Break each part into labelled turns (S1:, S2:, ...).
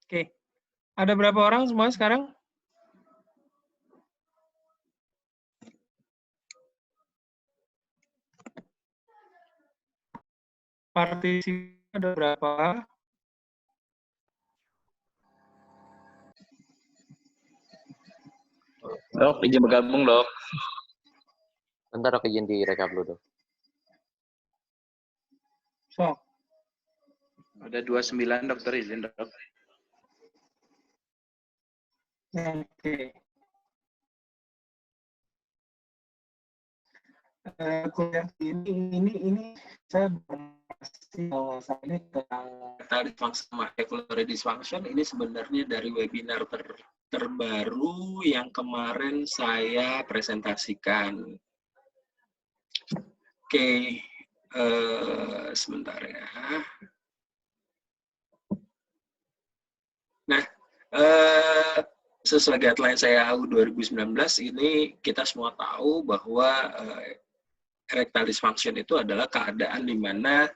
S1: Oke, ada berapa orang semua sekarang? Partisipan ada berapa?
S2: Dok, izin bergabung, Dok.
S3: Bentar aku izin direkap dulu, Dok.
S1: Sok.
S2: Ada 29, dokter, izin, Dok.
S1: Oke. Kuliah ini saya pasti bahwa ini tentang erectile dysfunction sama ejaculatory dysfunction ini sebenarnya dari webinar terbaru yang kemarin saya presentasikan. Oke, sebentar ya. Nah, sesuai guideline saya AU 2019 ini kita semua tahu bahwa erectile dysfunction itu adalah keadaan di mana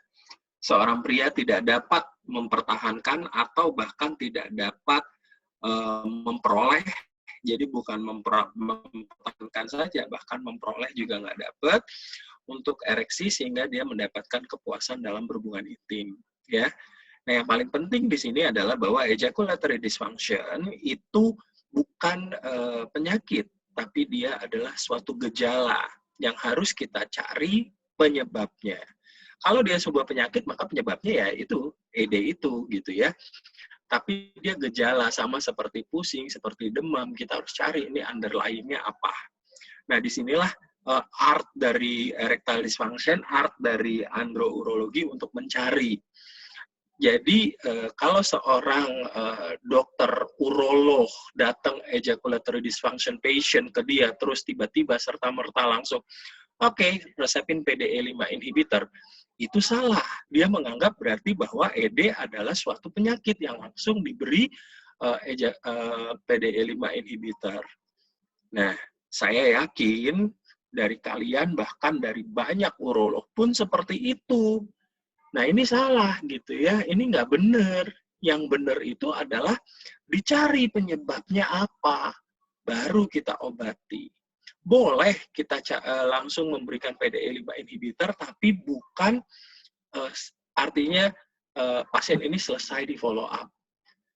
S1: seorang pria tidak dapat mempertahankan atau bahkan tidak dapat memperoleh, jadi bukan mempertahankan saja, bahkan memperoleh juga nggak dapat untuk ereksi sehingga dia mendapatkan kepuasan dalam berhubungan intim, ya. Nah, yang paling penting di sini adalah bahwa ejaculatory dysfunction itu bukan penyakit, tapi dia adalah suatu gejala yang harus kita cari penyebabnya. Kalau dia sebuah penyakit, maka penyebabnya ya itu, ED itu, gitu ya. Tapi dia gejala sama seperti pusing, seperti demam, kita harus cari ini underlying-nya apa. Nah, disinilah art dari erectile dysfunction, art dari androurologi untuk mencari. Jadi kalau seorang dokter urolog datang ejaculatory dysfunction patient ke dia, terus tiba-tiba serta-merta langsung, oke, resepin PDE5 inhibitor, itu salah. Dia menganggap berarti bahwa ED adalah suatu penyakit yang langsung diberi PDE5 inhibitor. Nah, saya yakin dari kalian, bahkan dari banyak urolog pun seperti itu. Nah, ini salah gitu ya, ini nggak benar. Yang benar itu adalah dicari penyebabnya apa, baru kita obati. Boleh kita langsung memberikan PDE5 inhibitor, tapi bukan artinya pasien ini selesai di follow up.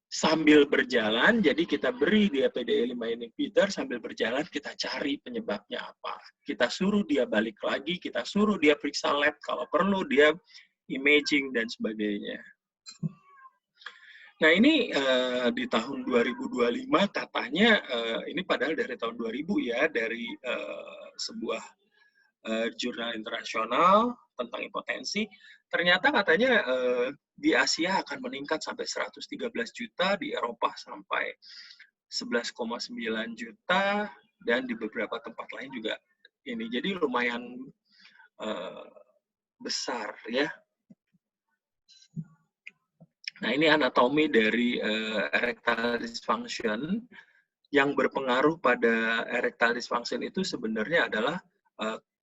S1: Sambil berjalan, jadi kita beri dia PDE5 inhibitor, sambil berjalan kita cari penyebabnya apa. Kita suruh dia balik lagi, kita suruh dia periksa lab, kalau perlu dia imaging dan sebagainya. Nah, ini di tahun 2025 katanya, ini padahal dari tahun 2000 ya, dari sebuah jurnal internasional tentang impotensi, ternyata katanya di Asia akan meningkat sampai 113 juta, di Eropa sampai 11,9 juta, dan di beberapa tempat lain juga ini. Jadi lumayan besar ya. Nah, ini anatomi dari erectile dysfunction. Yang berpengaruh pada erectile dysfunction itu sebenarnya adalah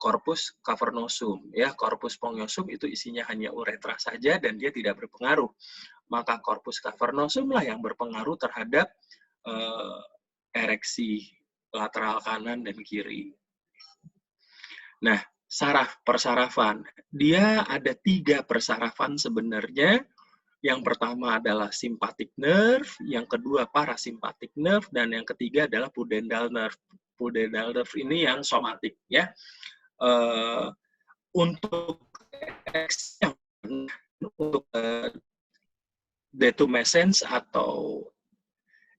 S1: corpus cavernosum. Ya, corpus spongiosum itu isinya hanya uretra saja dan dia tidak berpengaruh. Maka corpus cavernosum lah yang berpengaruh terhadap ereksi lateral kanan dan kiri. Nah, persarafan. Dia ada 3 persarafan sebenarnya. Yang pertama adalah sympathetic nerve, yang kedua parasympathetic nerve, dan yang ketiga adalah pudendal nerve. Pudendal nerve ini yang somatik, ya. Untuk detumescens atau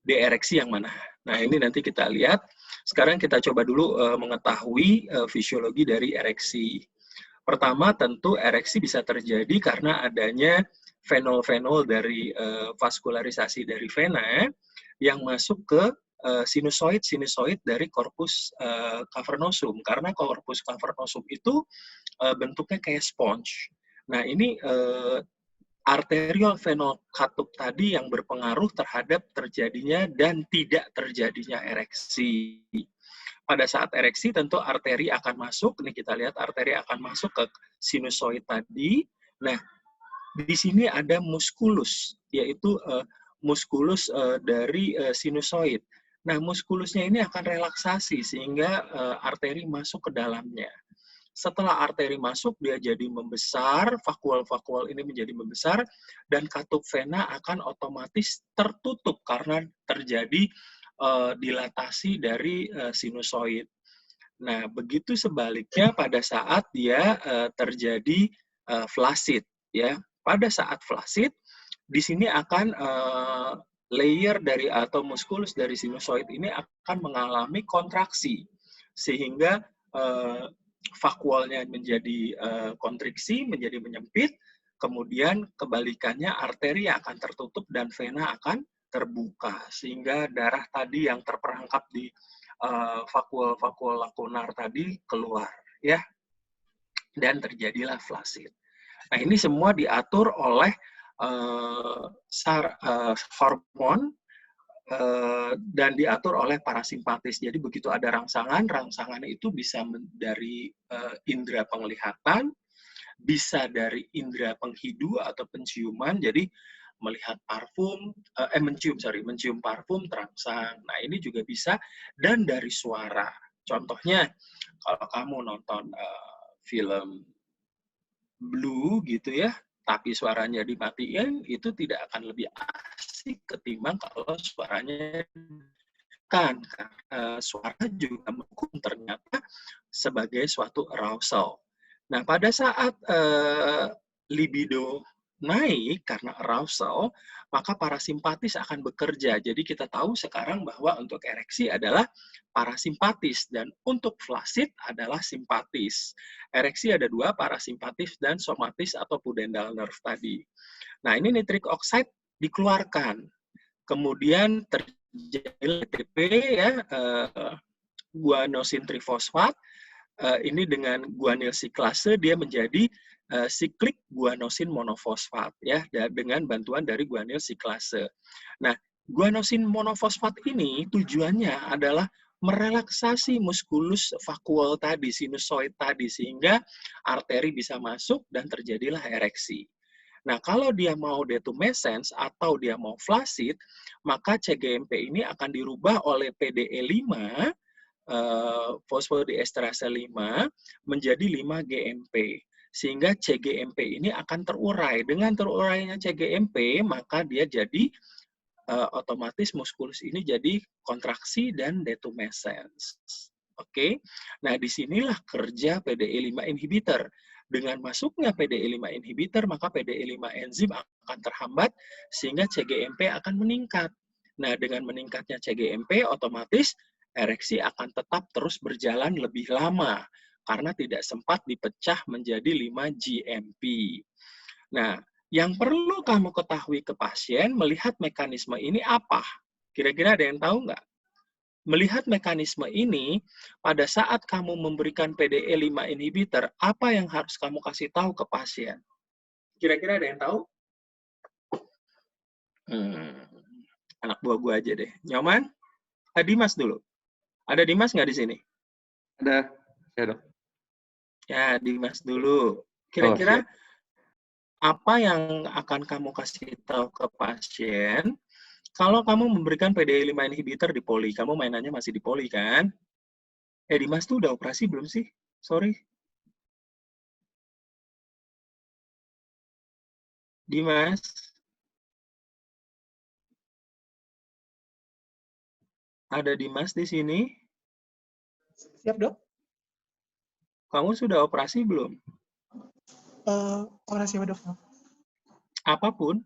S1: deereksi yang mana? Nah, ini nanti kita lihat. Sekarang kita coba dulu mengetahui fisiologi dari ereksi. Pertama, tentu ereksi bisa terjadi karena adanya fenol-fenol dari vaskularisasi dari vena yang masuk ke sinusoid dari corpus cavernosum, karena corpus cavernosum itu bentuknya kayak sponge. Nah, ini arterial venol katup tadi yang berpengaruh terhadap terjadinya dan tidak terjadinya ereksi. Pada saat ereksi tentu arteri akan masuk, nih kita lihat arteri akan masuk ke sinusoid tadi. Nah, di sini ada musculus, yaitu muskulus dari sinusoid. Nah, muskulusnya ini akan relaksasi sehingga arteri masuk ke dalamnya. Setelah arteri masuk, dia jadi membesar, vakuol-vakuol ini menjadi membesar, dan katup vena akan otomatis tertutup karena terjadi dilatasi dari sinusoid. Nah, begitu sebaliknya pada saat dia terjadi flasid, ya. Pada saat flasid, di sini akan layer dari atau muskulus dari sinusoid ini akan mengalami kontraksi sehingga vakuolnya menjadi kontriksi, menjadi menyempit, kemudian kebalikannya arteri akan tertutup dan vena akan terbuka sehingga darah tadi yang terperangkap di vakuol-vakuol lakunar tadi keluar, ya, dan terjadilah flasid. Nah, ini semua diatur oleh hormon dan diatur oleh parasimpatis. Jadi begitu ada rangsangan, rangsangan itu bisa dari indera penglihatan, bisa dari indera penghidu atau penciuman. Jadi melihat parfum, mencium parfum terangsang. Nah, ini juga bisa, dan dari suara. Contohnya, kalau kamu nonton film Blue gitu ya, tapi suaranya dimatiin, itu tidak akan lebih asik ketimbang kalau suaranya kan. Suara juga mendukung ternyata sebagai suatu arousal. Nah, pada saat libido naik karena arousal, maka parasimpatis akan bekerja. Jadi kita tahu sekarang bahwa untuk ereksi adalah parasimpatis dan untuk flasid adalah simpatis. Ereksi ada dua, parasimpatis dan somatis atau pudendal nerve tadi. Nah, ini nitric oxide dikeluarkan. Kemudian terjadi ATP, ya, guanosin trifosfat. Ini dengan guanyl siklase dia menjadi siklik guanosin monofosfat, ya, dengan bantuan dari guanyl siklase. Nah, guanosin monofosfat ini tujuannya adalah merelaksasi muskulus vakuol tadi, sinusoid tadi, sehingga arteri bisa masuk dan terjadilah ereksi. Nah, kalau dia mau detumescens atau dia mau flasid, maka CGMP ini akan dirubah oleh PDE5, fosfodiesterase 5, menjadi 5-GMP. Sehingga CGMP ini akan terurai. Dengan terurainya CGMP, maka dia jadi otomatis muskulus ini jadi kontraksi dan detumescens. Oke. Nah, disinilah kerja PDE5 inhibitor. Dengan masuknya PDE5 inhibitor, maka PDE5 enzim akan terhambat sehingga CGMP akan meningkat. Nah, dengan meningkatnya CGMP, otomatis ereksi akan tetap terus berjalan lebih lama karena tidak sempat dipecah menjadi 5-GMP. Nah, yang perlu kamu ketahui ke pasien melihat mekanisme ini apa? Kira-kira ada yang tahu nggak? Melihat mekanisme ini, pada saat kamu memberikan PDE5 inhibitor, apa yang harus kamu kasih tahu ke pasien? Kira-kira ada yang tahu? Anak buah gue aja deh. Nyoman? Dimas dulu. Ada Dimas nggak di sini?
S3: Ada. Ya, Dok.
S1: Ya, Dimas dulu. Kira-kira apa yang akan kamu kasih tahu ke pasien kalau kamu memberikan PDE5 inhibitor di poli? Kamu mainannya masih di poli, kan? Dimas tuh udah operasi belum sih? Sorry. Dimas? Ada Dimas di sini?
S4: Siap, Dok.
S1: Kamu sudah operasi belum?
S4: Operasi apa, Dok?
S1: Apapun?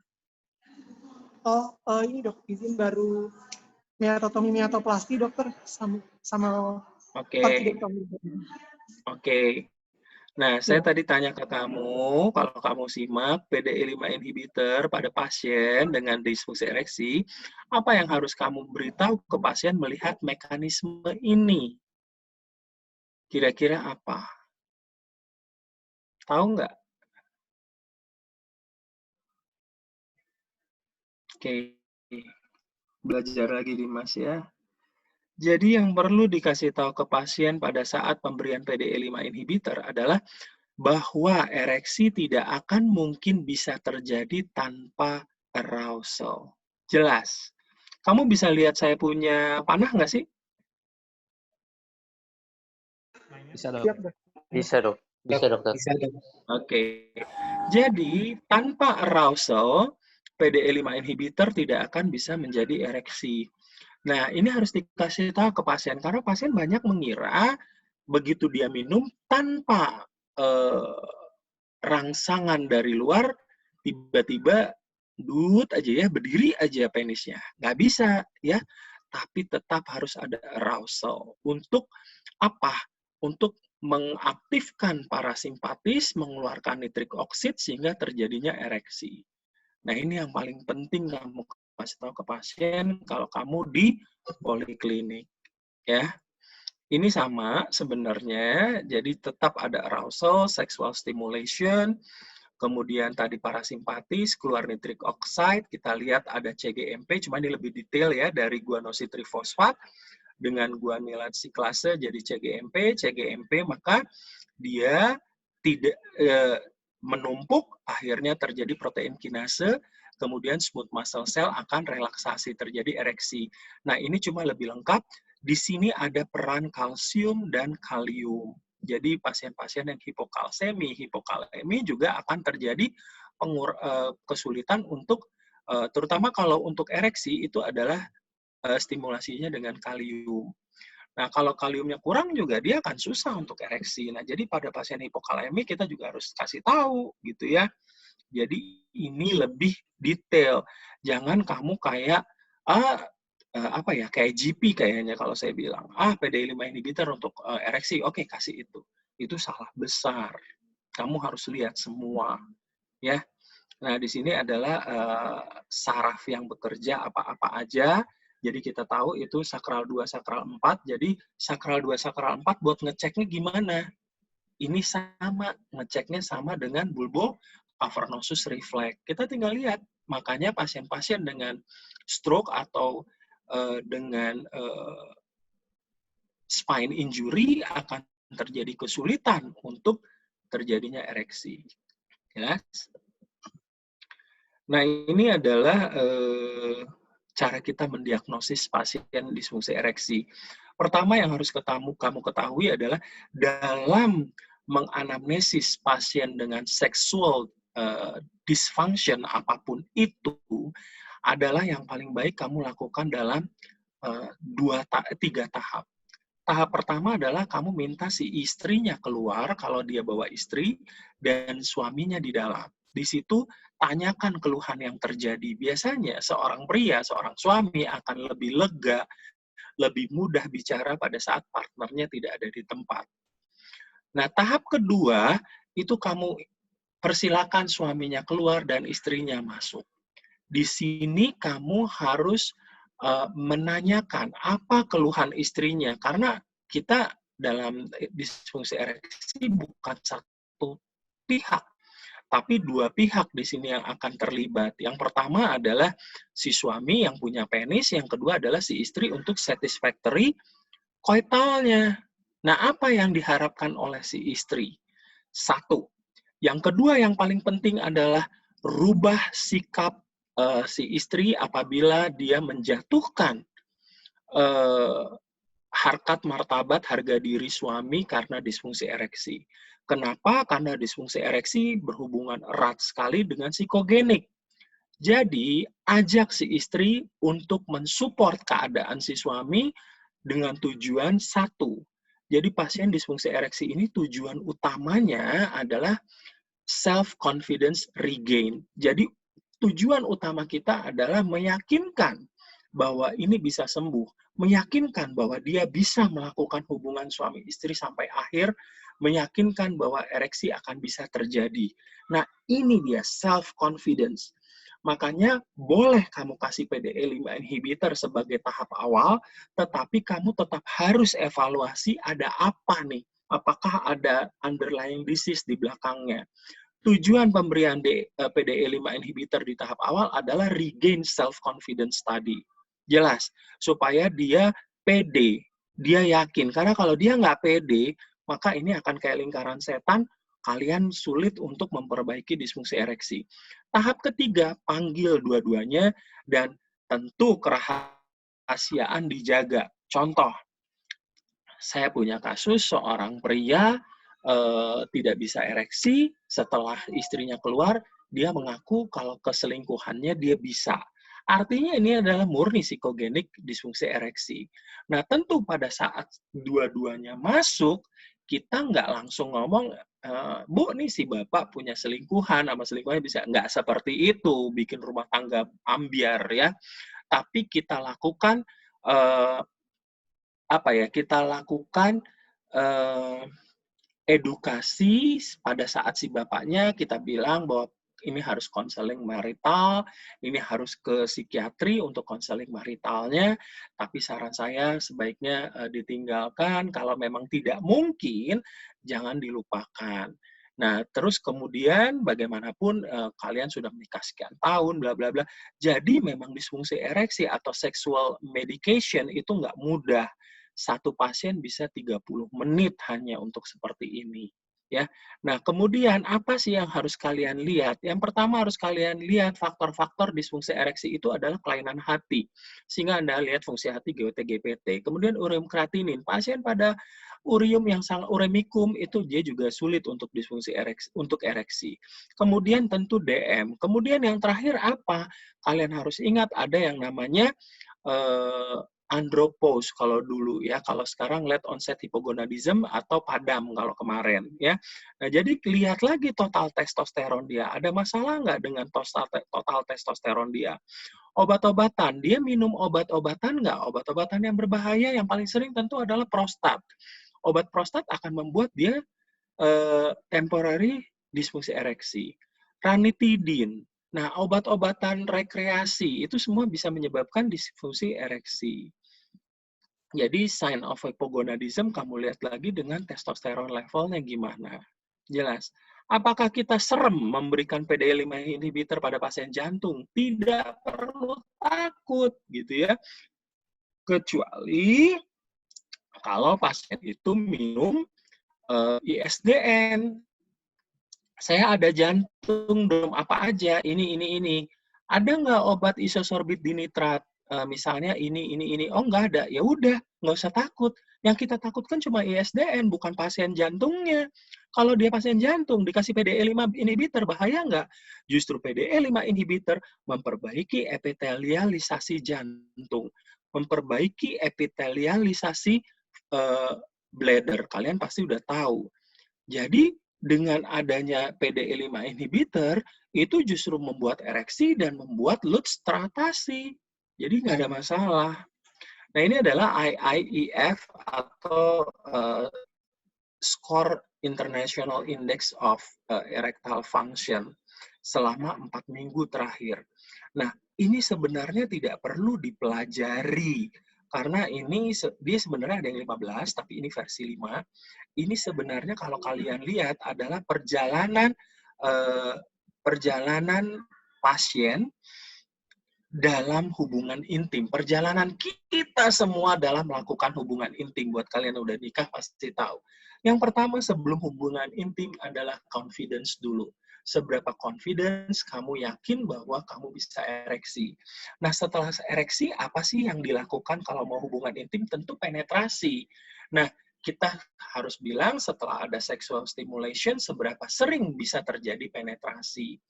S4: Ini, Dok. Izin baru miatoplasti, dokter. Sama
S1: Oke. Oke. Nah, saya tadi tanya ke kamu, kalau kamu simak PDE5 inhibitor pada pasien dengan disfungsi ereksi, apa yang harus kamu beritahu ke pasien melihat mekanisme ini? Kira-kira apa? Tahu nggak? Oke. Belajar lagi, Dimas, ya. Jadi yang perlu dikasih tahu ke pasien pada saat pemberian PDE5 inhibitor adalah bahwa ereksi tidak akan mungkin bisa terjadi tanpa arousal. Jelas. Kamu bisa lihat saya punya panah nggak sih?
S2: Bisa, Dok.
S4: Siap, Dok.
S3: Bisa, Dok. Bisa, Dokter.
S2: Bisa, Dok.
S1: Oke. Jadi, tanpa arousal, PDE5 inhibitor tidak akan bisa menjadi ereksi. Nah, ini harus dikasih tahu ke pasien, karena pasien banyak mengira begitu dia minum tanpa rangsangan dari luar, tiba-tiba dut aja ya, berdiri aja penisnya. Nggak bisa, ya. Tapi tetap harus ada arousal. Untuk apa? Untuk mengaktifkan parasimpatis, mengeluarkan nitrik oksid sehingga terjadinya ereksi. Nah, ini yang paling penting kamu kasih tahu ke pasien kalau kamu di poliklinik, ya. Ini sama sebenarnya, jadi tetap ada arousal, sexual stimulation, kemudian tadi parasimpatis, keluar nitrik oxide, kita lihat ada CGMP, cuma ini lebih detail ya, dari guanosid trifosfat dengan guanilat siklase jadi CGMP, maka dia tidak menumpuk, akhirnya terjadi protein kinase, kemudian smooth muscle cell akan relaksasi, terjadi ereksi. Nah, ini cuma lebih lengkap. Di sini ada peran kalsium dan kalium. Jadi pasien-pasien yang hipokalsemi, hipokalemi juga akan terjadi kesulitan untuk, terutama kalau untuk ereksi itu adalah stimulasinya dengan kalium. Nah, kalau kaliumnya kurang juga dia akan susah untuk ereksi. Nah, jadi pada pasien hipokalemi kita juga harus kasih tahu gitu ya. Jadi ini lebih detail. Jangan kamu kayak kayak GP kayaknya kalau saya bilang. PDE5 inhibitor untuk ereksi, oke kasih itu. Itu salah besar. Kamu harus lihat semua, ya. Nah, di sini adalah saraf yang bekerja apa-apa aja. Jadi kita tahu itu sakral 2, sakral 4. Jadi sakral 2, sakral 4 buat ngeceknya gimana? Ini sama, ngeceknya sama dengan bulbo cavernosus reflex. Kita tinggal lihat. Makanya pasien-pasien dengan stroke atau dengan spine injury akan terjadi kesulitan untuk terjadinya ereksi. Ya. Nah, ini adalah cara kita mendiagnosis pasien disfungsi ereksi. Pertama yang harus kamu ketahui adalah dalam menganamnesis pasien dengan sexual dysfunction apapun itu adalah yang paling baik kamu lakukan dalam 3 tahap. Tahap pertama adalah kamu minta si istrinya keluar kalau dia bawa istri dan suaminya di dalam. Di situ tanyakan keluhan yang terjadi. Biasanya seorang pria, seorang suami akan lebih lega, lebih mudah bicara pada saat partnernya tidak ada di tempat. Nah, tahap kedua itu kamu persilakan suaminya keluar dan istrinya masuk. Di sini kamu harus menanyakan apa keluhan istrinya, karena kita dalam disfungsi ereksi bukan satu pihak, tapi 2 pihak di sini yang akan terlibat. Yang pertama adalah si suami yang punya penis, yang kedua adalah si istri untuk satisfactory koitalnya. Nah, apa yang diharapkan oleh si istri? 1. Yang kedua yang paling penting adalah rubah sikap si istri apabila dia menjatuhkan harkat martabat harga diri suami karena disfungsi ereksi. Kenapa? Karena disfungsi ereksi berhubungan erat sekali dengan psikogenik. Jadi, ajak si istri untuk mensupport keadaan si suami dengan tujuan 1. Jadi pasien disfungsi ereksi ini tujuan utamanya adalah self-confidence regain. Jadi tujuan utama kita adalah meyakinkan bahwa ini bisa sembuh, meyakinkan bahwa dia bisa melakukan hubungan suami istri sampai akhir, meyakinkan bahwa ereksi akan bisa terjadi. Nah, ini dia self-confidence. Makanya boleh kamu kasih PDE5 inhibitor sebagai tahap awal, tetapi kamu tetap harus evaluasi ada apa nih. Apakah ada underlying disease di belakangnya. Tujuan pemberian PDE5 inhibitor di tahap awal adalah regain self-confidence tadi. Jelas, supaya dia pede, dia yakin. Karena kalau dia nggak pede, maka ini akan kayak lingkaran setan, kalian sulit untuk memperbaiki disfungsi ereksi. Tahap ketiga, panggil dua-duanya dan tentu kerahasiaan dijaga. Contoh, saya punya kasus seorang pria tidak bisa ereksi, setelah istrinya keluar, dia mengaku kalau keselingkuhannya dia bisa. Artinya ini adalah murni psikogenik disfungsi ereksi. Nah, tentu pada saat dua-duanya masuk, kita nggak langsung ngomong, Bu, nih si Bapak punya selingkuhan, sama selingkuhannya bisa. Nggak seperti itu, bikin rumah tangga ambiar ya. Tapi kita lakukan, kita lakukan edukasi pada saat si bapaknya, kita bilang bahwa ini harus konseling marital, ini harus ke psikiatri untuk konseling maritalnya, tapi saran saya sebaiknya ditinggalkan, kalau memang tidak mungkin, jangan dilupakan. Nah, terus kemudian bagaimanapun kalian sudah menikah sekian tahun, bla bla bla, jadi memang disfungsi ereksi atau sexual medication itu nggak mudah. Satu pasien bisa 30 menit hanya untuk seperti ini. Ya. Nah, kemudian apa sih yang harus kalian lihat? Yang pertama harus kalian lihat faktor-faktor disfungsi ereksi itu adalah kelainan hati. Sehingga Anda lihat fungsi hati GOT, GPT. Kemudian ureum kreatinin. Pasien pada ureum yang sangat uremikum itu dia juga sulit untuk disfungsi ereksi, untuk ereksi. Kemudian tentu DM. Kemudian yang terakhir apa? Kalian harus ingat ada yang namanya andropause kalau dulu ya, kalau sekarang late onset hypogonadism atau padam kalau kemarin ya. Nah, jadi lihat lagi total testosteron dia, ada masalah nggak dengan total testosteron dia? Obat-obatan, dia minum obat-obatan nggak? Obat-obatan yang berbahaya yang paling sering tentu adalah prostat. Obat prostat akan membuat dia temporary disfungsi ereksi. Ranitidin. Nah, obat-obatan rekreasi itu semua bisa menyebabkan disfungsi ereksi. Jadi sign of hypogonadism kamu lihat lagi dengan testosteron levelnya gimana. Jelas. Apakah kita serem memberikan PDE5 inhibitor pada pasien jantung? Tidak perlu takut gitu ya. Kecuali kalau pasien itu minum ISDN. Saya ada jantung, dong apa aja, ini. Ada nggak obat isosorbit dinitrat? Misalnya ini. Oh, nggak ada. Ya udah, nggak usah takut. Yang kita takutkan cuma ISDN, bukan pasien jantungnya. Kalau dia pasien jantung, dikasih PDE5 inhibitor, bahaya nggak? Justru PDE5 inhibitor memperbaiki epitelialisasi jantung. Memperbaiki epitelialisasi bladder. Kalian pasti udah tahu. Jadi, dengan adanya PDE5 inhibitor, itu justru membuat ereksi dan membuat Lutz teratasi. Jadi nggak ada masalah. Nah, ini adalah IIEF atau Score International Index of Erectile Function selama 4 minggu terakhir. Nah, ini sebenarnya tidak perlu dipelajari karena ini dia sebenarnya ada yang 15, tapi ini versi 5. Ini sebenarnya kalau kalian lihat adalah perjalanan pasien dalam hubungan intim. Perjalanan kita semua dalam melakukan hubungan intim. Buat kalian yang udah nikah pasti tahu. Yang pertama sebelum hubungan intim adalah confidence dulu. Seberapa confidence kamu yakin bahwa kamu bisa ereksi. Nah, setelah ereksi, apa sih yang dilakukan kalau mau hubungan intim? Tentu penetrasi. Nah, kita harus bilang setelah ada sexual stimulation, seberapa sering bisa terjadi penetrasi.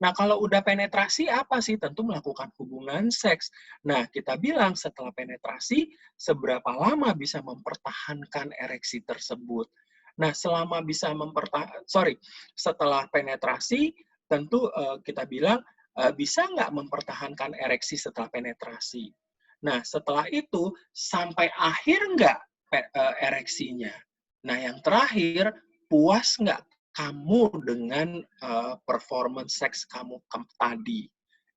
S1: Nah, kalau udah penetrasi, apa sih? Tentu melakukan hubungan seks. Nah, kita bilang setelah penetrasi, seberapa lama bisa mempertahankan ereksi tersebut. Nah, selama bisa setelah penetrasi, tentu kita bilang, bisa nggak mempertahankan ereksi setelah penetrasi. Nah, setelah itu, sampai akhir nggak ereksinya. Nah, yang terakhir, puas nggak kamu dengan performance seks kamu tadi.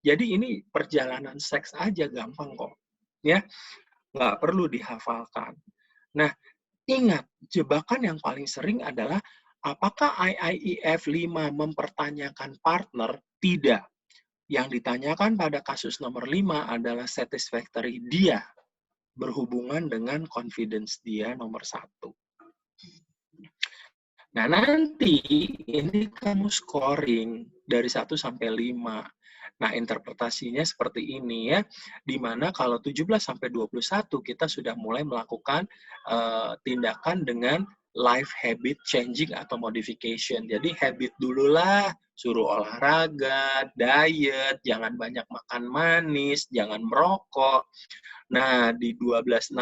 S1: Jadi ini perjalanan seks aja gampang kok. Ya, nggak perlu dihafalkan. Nah, ingat, jebakan yang paling sering adalah apakah IIEF 5 mempertanyakan partner? Tidak. Yang ditanyakan pada kasus nomor 5 adalah satisfactory dia berhubungan dengan confidence dia nomor 1. Nah, nanti ini kamu scoring dari 1 sampai 5. Nah, interpretasinya seperti ini ya, di mana kalau 17-21 kita sudah mulai melakukan tindakan dengan life habit changing atau modification. Jadi habit dululah, suruh olahraga, diet, jangan banyak makan manis, jangan merokok. Nah, di 12-16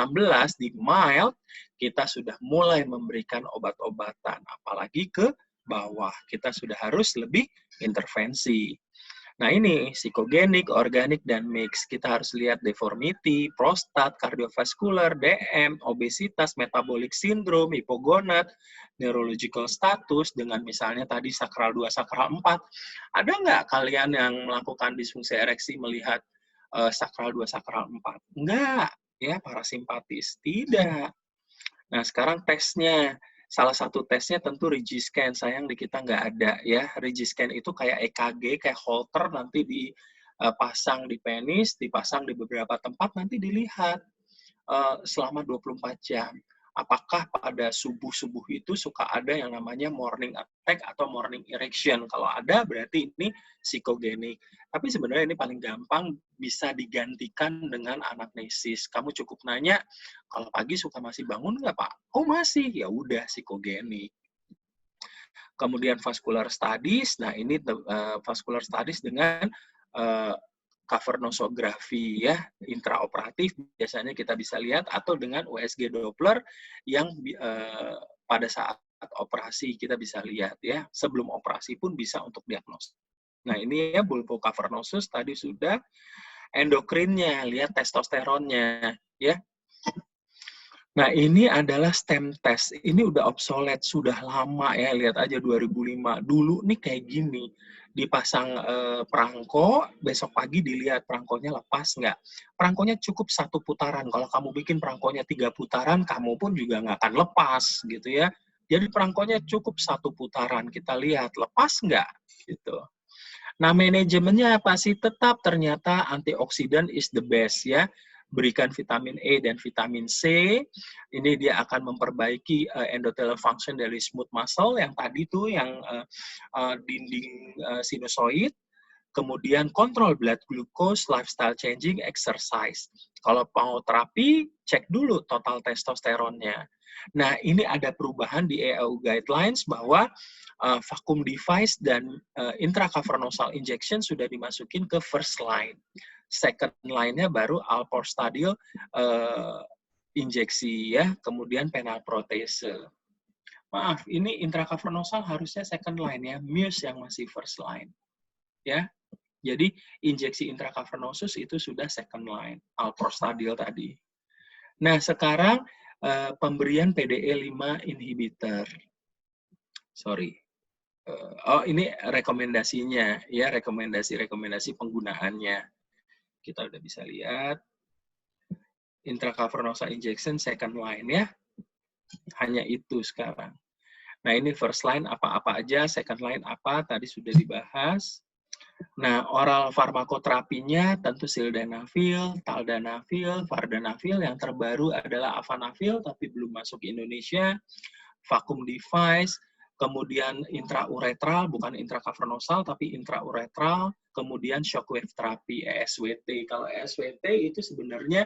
S1: di mild kita sudah mulai memberikan obat-obatan, apalagi ke bawah kita sudah harus lebih intervensi. Nah, ini psikogenik, organik, dan mix. Kita harus lihat deformity, prostat, kardiovaskular, DM, obesitas, metabolic syndrome, hipogonad, neurological status, dengan misalnya tadi sakral 2, sakral 4. Ada nggak kalian yang melakukan disfungsi ereksi melihat sakral 2, sakral 4? Enggak, ya, parasimpatis. Tidak. Nah, sekarang tesnya. Salah satu tesnya tentu Rigiscan. Sayang di kita nggak ada ya. Rigiscan itu kayak EKG, kayak Holter, nanti dipasang di penis, dipasang di beberapa tempat, nanti dilihat selama 24 jam. Apakah pada subuh-subuh itu suka ada yang namanya morning attack atau morning erection? Kalau ada, berarti ini psikogenik. Tapi sebenarnya ini paling gampang, bisa digantikan dengan anamnesis. Kamu cukup nanya, kalau pagi suka masih bangun nggak, Pak? Oh, masih. Ya udah, psikogenik. Kemudian vascular studies. Nah, ini vascular studies dengan cavernosografi ya, intraoperatif biasanya kita bisa lihat, atau dengan USG Doppler yang pada saat operasi kita bisa lihat ya, sebelum operasi pun bisa untuk diagnosis. Nah, ini ya bulbocavernosus tadi sudah. Endokrinnya, lihat testosteronnya ya. Nah, ini adalah stem test. Ini udah obsolete, sudah lama ya. Lihat aja 2005. Dulu nih kayak gini. Dipasang perangko, besok pagi dilihat perangkonya lepas nggak. Perangkonya cukup 1 putaran. Kalau kamu bikin perangkonya 3 putaran, kamu pun juga nggak akan lepas gitu ya. Jadi perangkonya cukup 1 putaran. Kita lihat, lepas nggak gitu. Nah, manajemennya apa sih? Tetap ternyata antioksidan is the best ya. Berikan vitamin E dan vitamin C. Ini dia akan memperbaiki endothelial function dari smooth muscle yang tadi tuh yang dinding sinusoid. Kemudian kontrol blood glucose, lifestyle changing, exercise. Kalau mau terapi, cek dulu total testosteronnya. Nah, ini ada perubahan di EAU guidelines bahwa vacuum device dan intracavernosal injection sudah dimasukin ke first line. Second line-nya baru alporstadil injeksi ya, kemudian penal protese. Maaf, ini intracavernosal harusnya second line ya, Muse yang masih first line. Ya. Jadi injeksi intracavernosus itu sudah second line, alporstadil tadi. Nah, sekarang pemberian PDE5 inhibitor. Sorry. Oh, ini rekomendasinya ya, rekomendasi penggunaannya. Kita udah bisa lihat. Intracavernosal injection second line ya. Hanya itu sekarang. Nah, ini first line apa-apa aja, second line apa, tadi sudah dibahas. Nah, oral farmakoterapinya tentu sildenafil, taldanafil, vardanafil, yang terbaru adalah afanafil, tapi belum masuk Indonesia, vacuum device, kemudian intrauretral, bukan intracavernosal, tapi intrauretral, kemudian shockwave terapi, ESWT. Kalau ESWT itu sebenarnya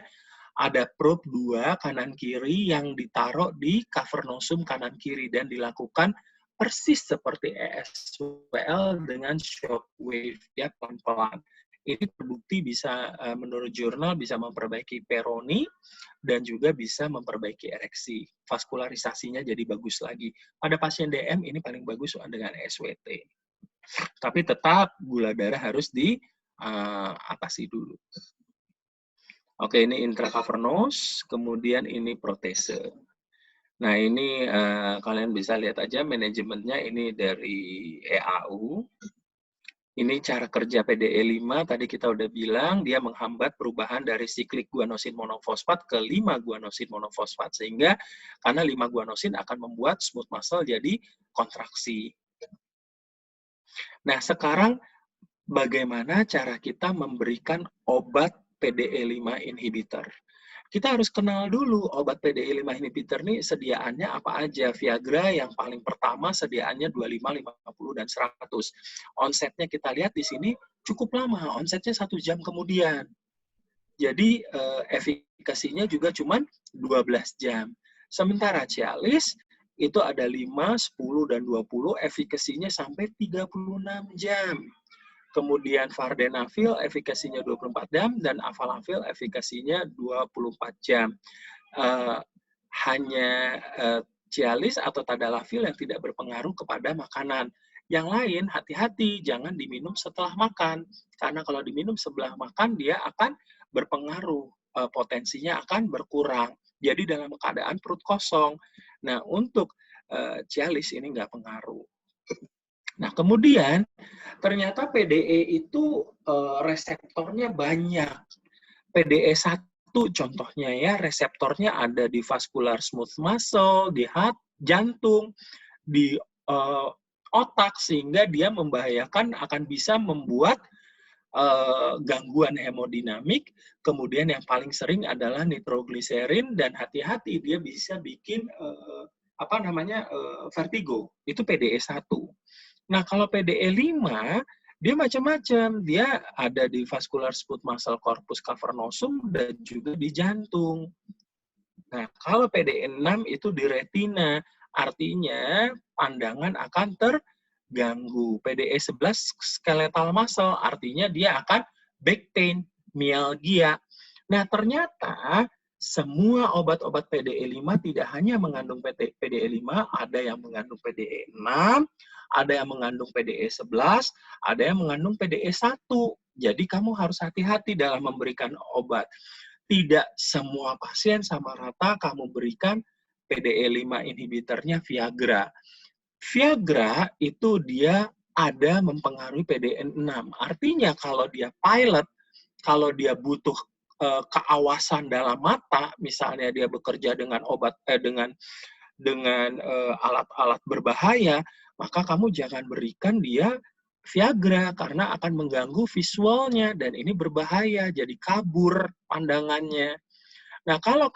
S1: ada probe 2 kanan-kiri yang ditaruh di cavernosum kanan-kiri dan dilakukan persis seperti ESWL dengan shockwave ya, pelan-pelan. Ini terbukti bisa menurut jurnal bisa memperbaiki peroni dan juga bisa memperbaiki ereksi. Vaskularisasinya jadi bagus lagi. Pada pasien DM ini paling bagus dengan SWT. Tapi tetap gula darah harus diatasi dulu. Oke, ini intracavernos, kemudian ini protese. Nah, ini kalian bisa lihat aja manajemennya ini dari EAU. Ini cara kerja PDE5, tadi kita udah bilang, dia menghambat perubahan dari siklik guanosin monofosfat ke 5 guanosin monofosfat. Sehingga, karena 5 guanosin akan membuat smooth muscle jadi kontraksi. Nah, sekarang bagaimana cara kita memberikan obat PDE5 inhibitor? kita harus kenal dulu obat PDE5 inhibitor nih sediaannya apa aja. Viagra yang paling pertama sediaannya 25, 50, dan 100. Onsetnya kita lihat di sini cukup lama, onsetnya 1 jam kemudian. Jadi efikasinya juga cuma 12 jam. Sementara Cialis itu ada 5, 10, dan 20, efikasinya sampai 36 jam. Kemudian Vardenafil efikasinya 24 jam dan Avalafil efikasinya 24 jam. Hanya Cialis atau Tadalafil yang tidak berpengaruh kepada makanan. Yang lain hati-hati, jangan diminum setelah makan. Karena kalau diminum setelah makan dia akan berpengaruh, potensinya akan berkurang. Jadi dalam keadaan perut kosong. Nah, untuk Cialis ini nggak pengaruh. Nah, kemudian ternyata PDE itu reseptornya banyak. PDE1 contohnya ya, reseptornya ada di vascular smooth muscle, di jantung, di otak, sehingga dia membahayakan, akan bisa membuat gangguan hemodinamik. Kemudian yang paling sering adalah nitrogliserin, dan hati-hati dia bisa bikin vertigo. Itu PDE1. Nah, kalau PDE5, dia macam-macam. Dia ada di vascular smooth muscle corpus cavernosum dan juga di jantung. Nah, kalau PDE6 itu di retina, artinya pandangan akan terganggu. PDE11 skeletal muscle, artinya dia akan back pain, myalgia. Nah, ternyata semua obat-obat PDE5 tidak hanya mengandung PDE5, ada yang mengandung PDE6, ada yang mengandung PDE11, ada yang mengandung PDE1. Jadi kamu harus hati-hati dalam memberikan obat. Tidak semua pasien sama rata kamu berikan PDE5 inhibitornya Viagra. Viagra itu dia ada mempengaruhi PDE6. Artinya kalau dia pilot, kalau dia butuh keawasan dalam mata, misalnya dia bekerja dengan obat dengan alat-alat berbahaya, maka kamu jangan berikan dia Viagra karena akan mengganggu visualnya dan ini berbahaya, jadi kabur pandangannya. Nah, kalau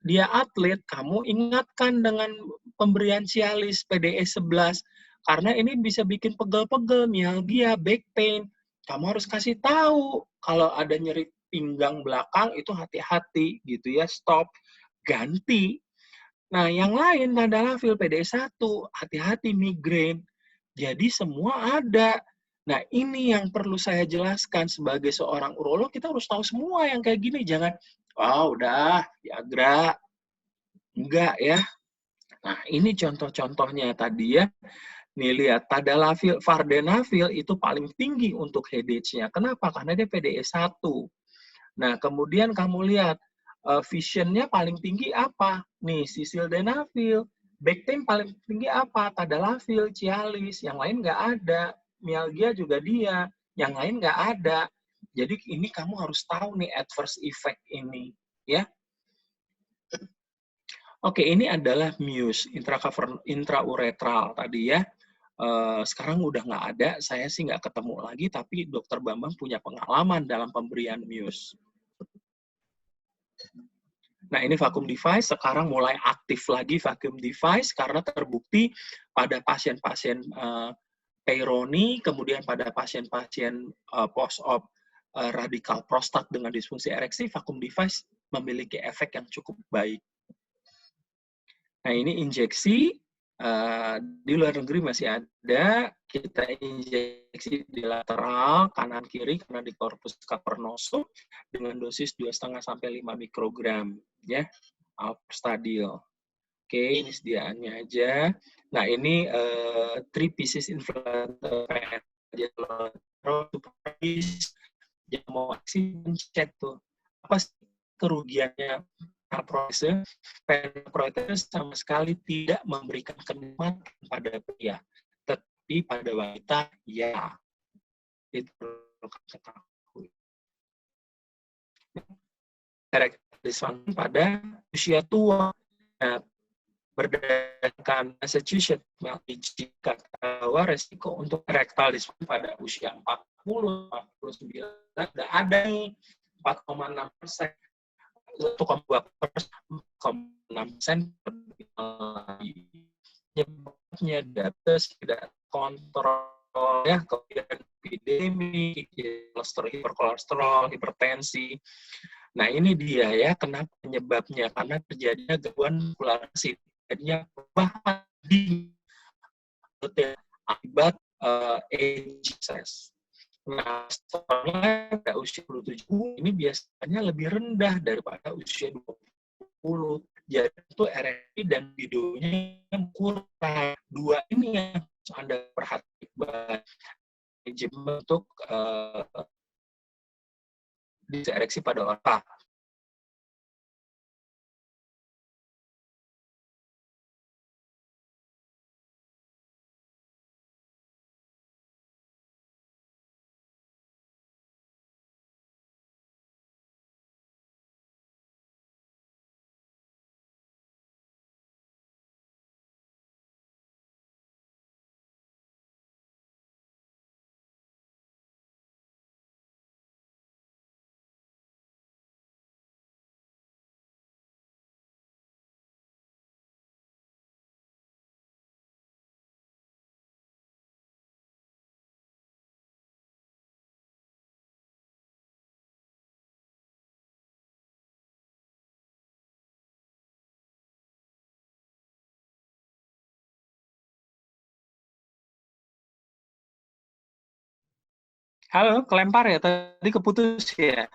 S1: dia atlet, kamu ingatkan dengan pemberian Cialis PDE11 karena ini bisa bikin pegel-pegel, myalgia, back pain. Kamu harus kasih tahu kalau ada nyeri pinggang belakang itu hati-hati gitu ya, stop, ganti. Nah, yang lain Tadalafil PDE1, hati-hati migrain. Jadi semua ada. Nah, ini yang perlu saya jelaskan sebagai seorang urolog, kita harus tahu semua yang kayak gini. Jangan, udah, Viagra. Enggak ya. Nah, ini contoh-contohnya tadi ya. Nih lihat, Tadalafil, Vardenafil itu paling tinggi untuk HDH-nya. Kenapa? Karena dia PDE1. Nah, kemudian kamu lihat, visionnya paling tinggi apa? Nih, Sildenafil. Back-pain paling tinggi apa? Tadalafil, Cialis. Yang lain nggak ada. Myalgia juga dia. Yang lain nggak ada. Jadi ini kamu harus tahu nih adverse effect ini. Ya. Oke, ini adalah Muse, intrauretral tadi ya. Sekarang udah nggak ada, saya sih nggak ketemu lagi, tapi Dr. Bambang punya pengalaman dalam pemberian Muse. Nah, ini vacuum device, sekarang mulai aktif lagi vacuum device karena terbukti pada pasien-pasien Peyronie, kemudian pada pasien-pasien post-op radikal prostat dengan disfungsi ereksi, vacuum device memiliki efek yang cukup baik. Nah, ini injeksi. Di luar negeri masih ada, kita injeksi di lateral kanan kiri karena di corpus cavernosum dengan dosis 2,5 sampai 5 mikrogram ya, Alprostadil. Oke, ini sediaannya aja. Nah, ini 3 pieces inflammatory yang mau aksi mencet tuh. Apa sih kerugiannya Penoproites sama sekali tidak memberikan kenikmatan pada pria, tetapi pada wanita ya. Itu perlu ketahui. Erektilisme pada usia tua. Nah, berdasarkan Massachusetts jika bahwa resiko untuk erectile dysfunction pada usia 40-49 tidak ada nih, 4,6%. 1,2%, 4,6%. Penyebabnya diabetes, tidak kontrol ya, kemudian epidemi, hiperkolesterol, hipertensi. Nah ini dia ya, kenapa penyebabnya? Karena terjadinya gangguan sirkulasi, terjadinya perubahan di akibat age process. Nah, setelah pada usia 27 ini biasanya lebih rendah daripada usia 20. Jadi itu ereksi dan libidonya kurang. Dua ini yang harus Anda perhatikan untuk ereksi pada orang. Halo, kelempar ya? Tadi keputus ya?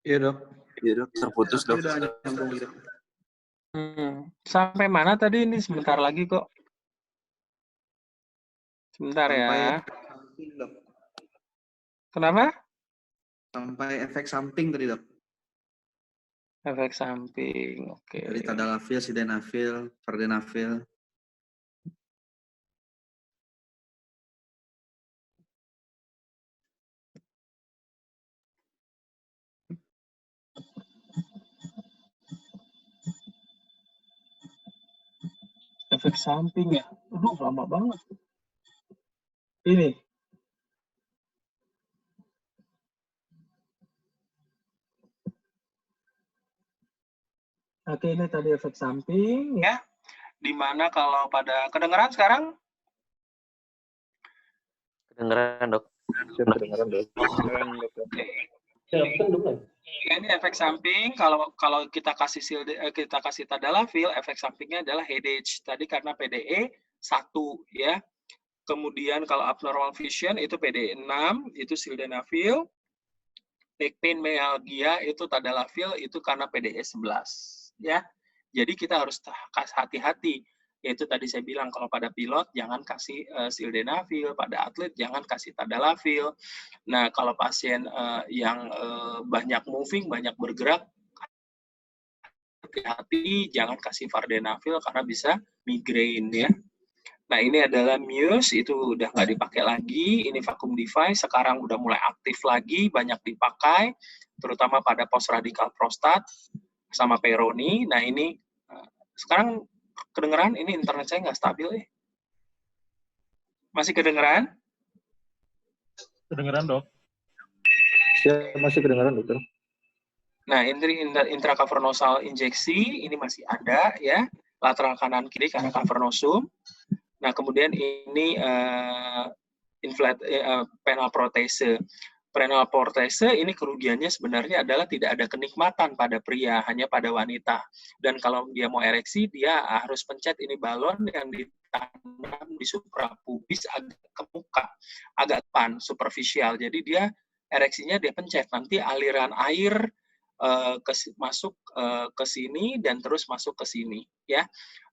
S5: Iya dok. Iya dok, terputus dok.
S1: Sampai mana tadi? Ini sebentar lagi kok. Sebentar ya.
S5: Samping, dok.
S1: Kenapa?
S5: Sampai efek samping tadi dok.
S1: Efek samping, oke.
S5: Dari tadalafil, sildenafil, vardenafil.
S1: Efek samping ya. Aduh, lama banget. Ini. Oke, ini tadi efek samping ya. Dimana kalau pada kedengeran sekarang?
S3: Kedengeran, Dok.
S5: Kedengeran dok.
S1: Oke. Ini efek samping kalau kita kasih tadalafil, efek sampingnya adalah headache. Tadi karena PDE 1 ya. Kemudian kalau abnormal vision itu PDE 6, itu sildenafil. Neck pain myalgia itu tadalafil itu karena PDE 11 ya. Jadi kita harus hati-hati. Yaitu tadi saya bilang kalau pada pilot jangan kasih sildenafil, pada atlet jangan kasih tadalafil. Nah, kalau pasien yang banyak moving, banyak bergerak, hati-hati jangan kasih vardenafil karena bisa migrain ya. Nah, ini adalah Muse, itu udah nggak dipakai lagi. Ini vacuum device, sekarang udah mulai aktif lagi, banyak dipakai, terutama pada post-radical prostat sama Peyronie. Nah, ini sekarang kedengeran, ini internet saya nggak stabil ya. Masih kedengeran?
S6: Kedengeran dok.
S5: Ya, masih kedengeran dokter.
S1: Nah, intracavernosal injeksi, ini masih ada ya. Lateral kanan kiri karena cavernosum. Nah, kemudian ini penal protese. Penal protese ini kerugiannya sebenarnya adalah tidak ada kenikmatan pada pria, hanya pada wanita. Dan kalau dia mau ereksi, dia harus pencet ini balon yang ditanam di suprapubis agak ke muka, agak depan, superficial. Jadi dia ereksinya dia pencet, nanti aliran air masuk ke sini dan terus masuk ke sini ya.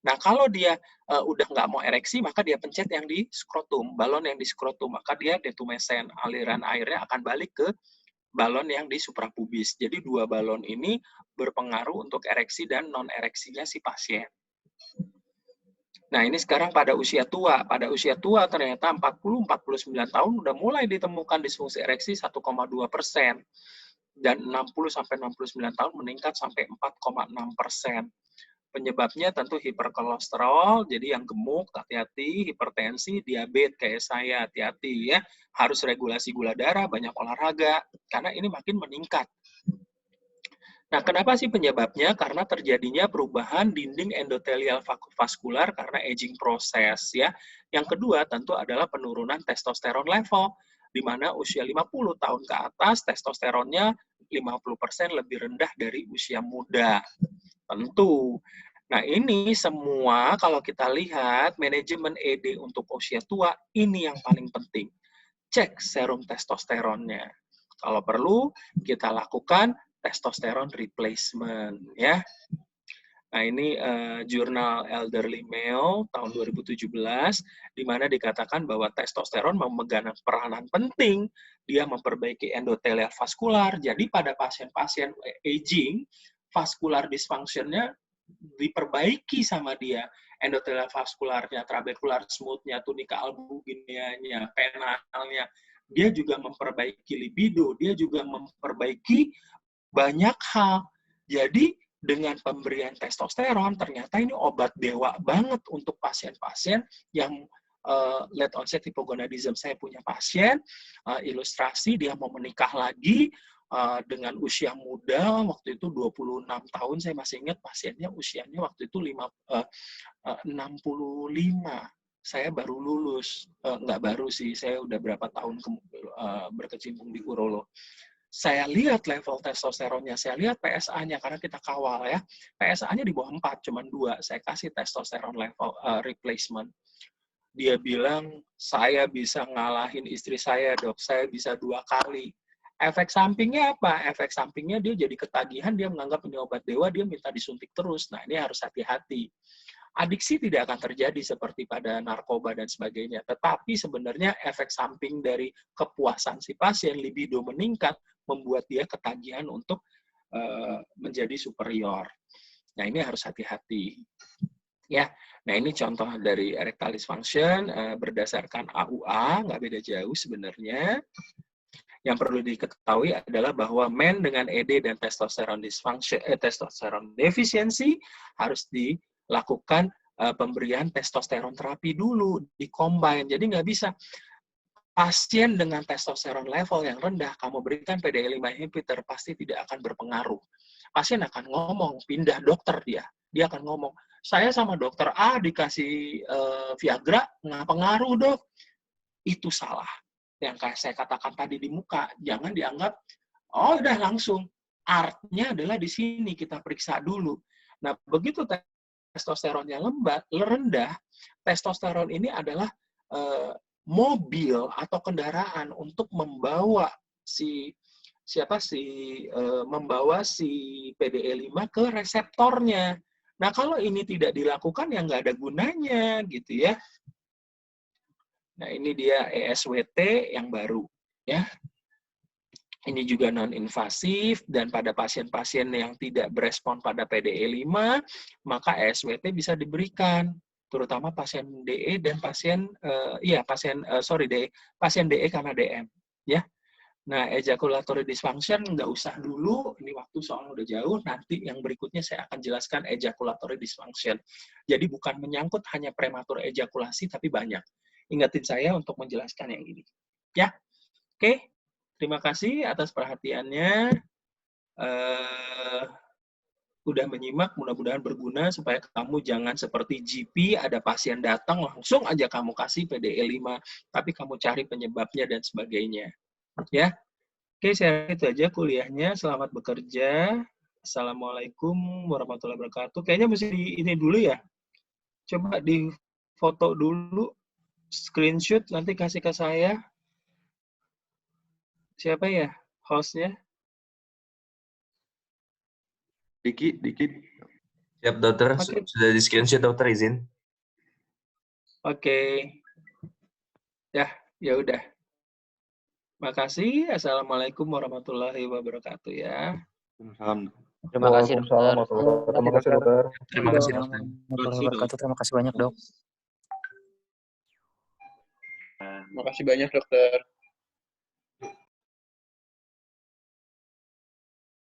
S1: Nah, kalau dia udah nggak mau ereksi, maka dia pencet yang di skrotum, balon yang di skrotum, maka dia detumescent, aliran airnya akan balik ke balon yang di suprapubis. Jadi dua balon ini berpengaruh untuk ereksi dan non ereksinya si pasien. Nah, ini sekarang pada usia tua. Pada usia tua ternyata 40-49 tahun udah mulai ditemukan disfungsi ereksi 1,2%. Dan 60-69 tahun meningkat sampai 4,6%. Penyebabnya tentu hiperkolesterol, jadi yang gemuk hati-hati, hipertensi, diabetes kayak saya hati-hati ya. Harus regulasi gula darah, banyak olahraga, karena ini makin meningkat. Nah, kenapa sih penyebabnya? Karena terjadinya perubahan dinding endotelial vaskular karena aging proses ya. Yang kedua tentu adalah penurunan testosteron level, di mana usia 50 tahun ke atas testosteronnya 50% lebih rendah dari usia muda. Tentu. Nah, ini semua kalau kita lihat manajemen ED untuk usia tua, ini yang paling penting. Cek serum testosteronnya. Kalau perlu, kita lakukan testosteron replacement. Ya. Nah, ini jurnal Elderly Male tahun 2017, di mana dikatakan bahwa testosteron memegang peranan penting. Dia memperbaiki endotelial vaskular. Jadi pada pasien-pasien aging, vaskular dysfunction-nya diperbaiki sama dia. Endotelial vaskularnya, trabekular smooth-nya, tunika albuginea-nya, penalnya. Dia juga memperbaiki libido. Dia juga memperbaiki banyak hal. Jadi, dengan pemberian testosteron, ternyata ini obat dewa banget untuk pasien-pasien yang late onset hypogonadism. Saya punya pasien, ilustrasi, dia mau menikah lagi, dengan usia muda, waktu itu 26 tahun, saya masih ingat pasiennya usianya waktu itu 65. Saya baru lulus, nggak baru sih, saya udah berapa tahun berkecimpung di urolog. Saya lihat level testosteronnya, saya lihat PSA-nya, karena kita kawal ya. PSA-nya di bawah 4, cuma 2. Saya kasih testosteron level replacement. Dia bilang, saya bisa ngalahin istri saya, dok. Saya bisa 2 kali. Efek sampingnya apa? Efek sampingnya dia jadi ketagihan, dia menganggap ini obat dewa, dia minta disuntik terus. Nah, ini harus hati-hati. Adiksi tidak akan terjadi seperti pada narkoba dan sebagainya. Tetapi sebenarnya efek samping dari kepuasan si pasien, libido meningkat, membuat dia ketagihan untuk menjadi superior. Nah, ini harus hati-hati. Ya, nah ini contoh dari erectile dysfunction berdasarkan AUA, nggak beda jauh sebenarnya. Yang perlu diketahui adalah bahwa men dengan ED dan testosteron dysfunction, testosteron defisiensi harus dilakukan pemberian testosteron terapi dulu, di-combine. Jadi nggak bisa pasien dengan testosteron level yang rendah, kamu berikan PDE5 inhibitor, pasti tidak akan berpengaruh. Pasien akan ngomong, pindah dokter dia. Dia akan ngomong, saya sama dokter A dikasih Viagra, nggak pengaruh dok. Itu salah. Yang kayak saya katakan tadi di muka, jangan dianggap, oh udah langsung. Artnya adalah di sini, kita periksa dulu. Nah, begitu testosteronnya rendah, testosteron ini adalah mobil atau kendaraan untuk membawa membawa si PDE5 ke reseptornya. Nah, kalau ini tidak dilakukan ya nggak ada gunanya gitu ya. Nah, ini dia ESWT yang baru ya. Ini juga non-invasif dan pada pasien-pasien yang tidak berespon pada PDE5, maka ESWT bisa diberikan, terutama pasien DE dan pasien pasien DE karena DM ya. Nah, ejaculatory dysfunction nggak usah dulu, ini waktu soalnya udah jauh, nanti yang berikutnya saya akan jelaskan ejaculatory dysfunction. Jadi bukan menyangkut hanya prematur ejakulasi, tapi banyak. Ingatin saya untuk menjelaskan yang ini. Ya, oke. Terima kasih atas perhatiannya. Udah menyimak, mudah-mudahan berguna supaya kamu jangan seperti GP, ada pasien datang, langsung aja kamu kasih PDE5, tapi kamu cari penyebabnya dan sebagainya. Ya, oke, saya itu aja kuliahnya. Selamat bekerja. Assalamualaikum warahmatullahi wabarakatuh. Kayaknya mesti ini dulu ya. Coba di foto dulu, screenshot, nanti kasih ke saya. Siapa ya hostnya?
S5: Dikit.
S6: Siap dokter,
S1: Oke.
S6: sudah di screenshot dokter izin.
S1: Oke. Ya udah. Makasih. Assalamualaikum warahmatullahi wabarakatuh ya.
S5: Salam.
S3: Terima kasih dokter.
S5: Terima kasih dokter.
S6: Terima kasih dokter.
S3: Terima kasih banyak dok.
S2: Terima kasih banyak dokter.